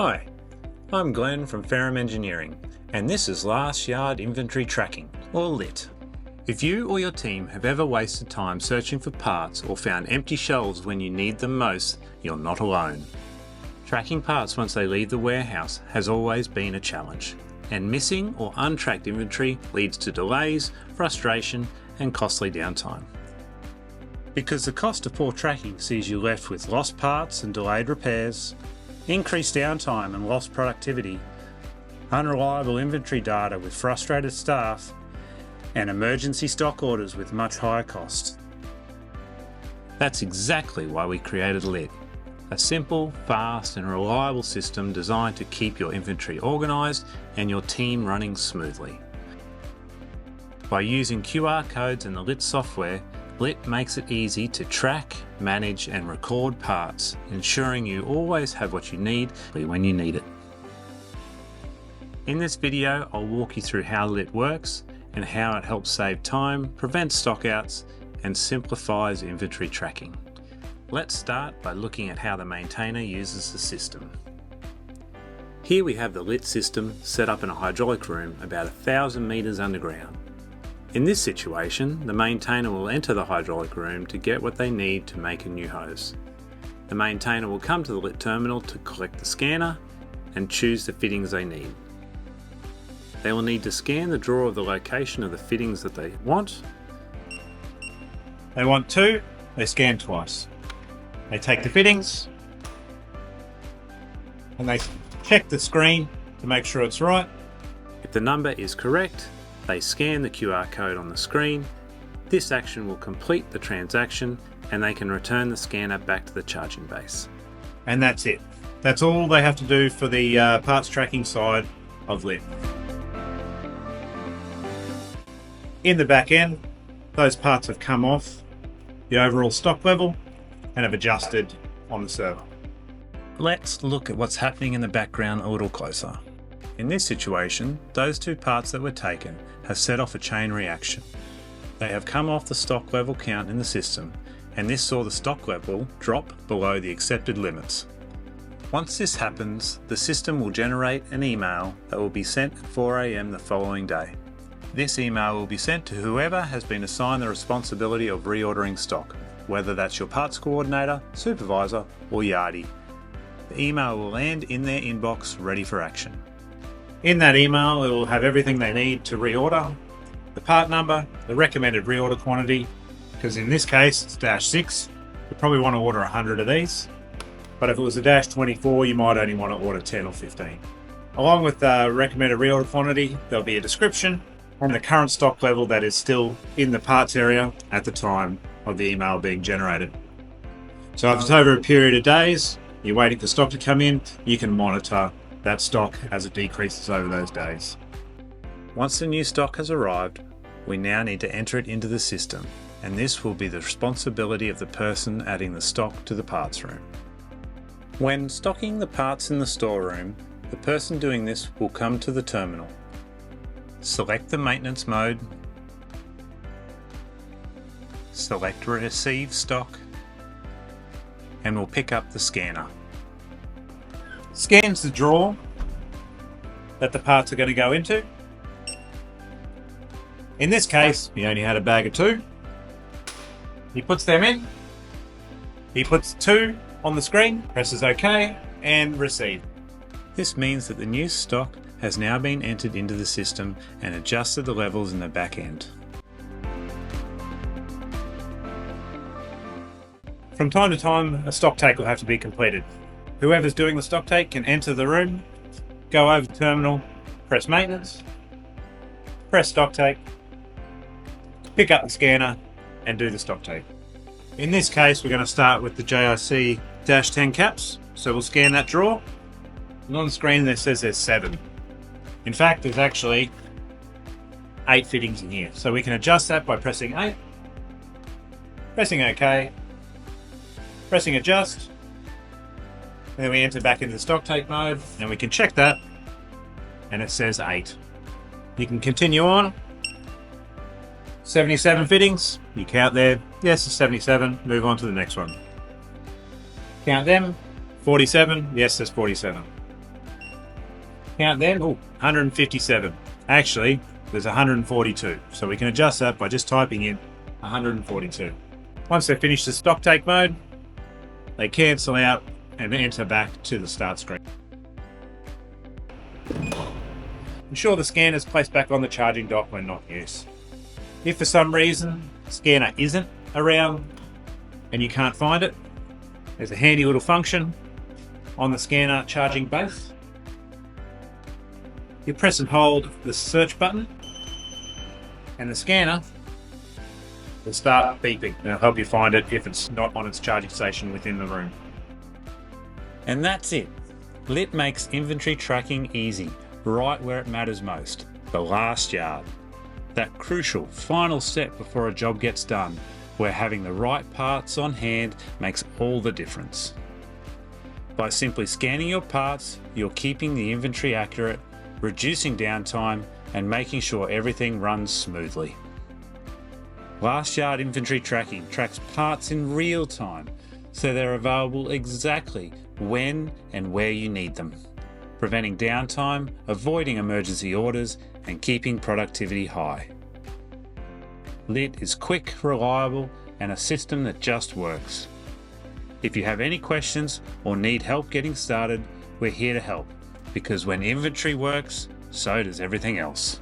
Hi, I'm Glenn from Ferrum Engineering, and this is Last Yard Inventory Tracking, or LYIT. If you or your team have ever wasted time searching for parts or found empty shelves when you need them most, you're not alone. Tracking parts once they leave the warehouse has always been a challenge, and missing or untracked inventory leads to delays, frustration, and costly downtime. Because the cost of poor tracking sees you left with lost parts and delayed repairs, increased downtime and lost productivity, unreliable inventory data with frustrated staff, and emergency stock orders with much higher cost. That's exactly why we created LYIT, a simple, fast and reliable system designed to keep your inventory organised and your team running smoothly. By using QR codes and the LYIT software, LYIT makes it easy to track, manage and record parts, ensuring you always have what you need when you need it. In this video, I'll walk you through how LYIT works and how it helps save time, prevents stockouts and simplifies inventory tracking. Let's start by looking at how the maintainer uses the system. Here we have the LYIT system set up in a hydraulic room about 1,000 metres underground. In this situation, the maintainer will enter the hydraulic room to get what they need to make a new hose. The maintainer will come to the LYIT terminal to collect the scanner and choose the fittings they need. They will need to scan the drawer of the location of the fittings that they want. They want two, they scan twice. They take the fittings and they check the screen to make sure it's right. If the number is correct, they scan the QR code on the screen. This action will complete the transaction and they can return the scanner back to the charging base. And that's it. That's all they have to do for the parts tracking side of LYIT. In the back end, those parts have come off the overall stock level and have adjusted on the server. Let's look at what's happening in the background a little closer. In this situation, those two parts that were taken have set off a chain reaction. They have come off the stock level count in the system, and this saw the stock level drop below the accepted limits. Once this happens, the system will generate an email that will be sent at 4 AM the following day. This email will be sent to whoever has been assigned the responsibility of reordering stock, whether that's your parts coordinator, supervisor, or yardie. The email will land in their inbox ready for action. In that email, it will have everything they need to reorder, the part number, the recommended reorder quantity, because in this case it's -6, you probably want to order 100 of these, but if it was a -24, you might only want to order 10 or 15. Along with the recommended reorder quantity, there'll be a description and the current stock level that is still in the parts area at the time of the email being generated. So if it's over a period of days, you're waiting for stock to come in, you can monitor that stock as it decreases over those days. Once the new stock has arrived, we now need to enter it into the system, and this will be the responsibility of the person adding the stock to the parts room. When stocking the parts in the storeroom, the person doing this will come to the terminal. Select the maintenance mode, select receive stock, and we'll pick up the scanner. Scans the drawer that the parts are going to go into. In this case, he only had a bag of 2. He puts them in. He puts 2 on the screen, presses OK, and receive. This means that the new stock has now been entered into the system and adjusted the levels in the back end. From time to time, a stock take will have to be completed. Whoever's doing the stock take can enter the room, go over to the terminal, press maintenance, press stock take, pick up the scanner and do the stock take. In this case, we're going to start with the JIC-10 caps. So we'll scan that drawer, and on the screen there says there's 7. In fact, there's actually 8 fittings in here. So we can adjust that by pressing 8, pressing OK, pressing adjust, and then we enter back into the stock take mode and we can check that and it says 8. You can continue on. 77 fittings, you count there, yes it's 77, move on to the next one. Count them, 47, yes there's 47. count then. Oh, 157. Actually, there's 142. So we can adjust that by just typing in 142. Once they finish the stock take mode, they cancel out and enter back to the start screen. Ensure the scanner is placed back on the charging dock when not in use. If for some reason the scanner isn't around and you can't find it, there's a handy little function on the scanner charging base. You press and hold the search button and the scanner will start beeping and it'll help you find it if it's not on its charging station within the room. And that's it. LYIT makes inventory tracking easy, right where it matters most, the last yard. That crucial final step before a job gets done, where having the right parts on hand makes all the difference. By simply scanning your parts, you're keeping the inventory accurate, reducing downtime, and making sure everything runs smoothly. Last yard inventory tracking tracks parts in real time, so they're available exactly when and where you need them, preventing downtime, avoiding emergency orders, and keeping productivity high. LYIT is quick, reliable, and a system that just works. If you have any questions or need help getting started, we're here to help, because when inventory works, so does everything else.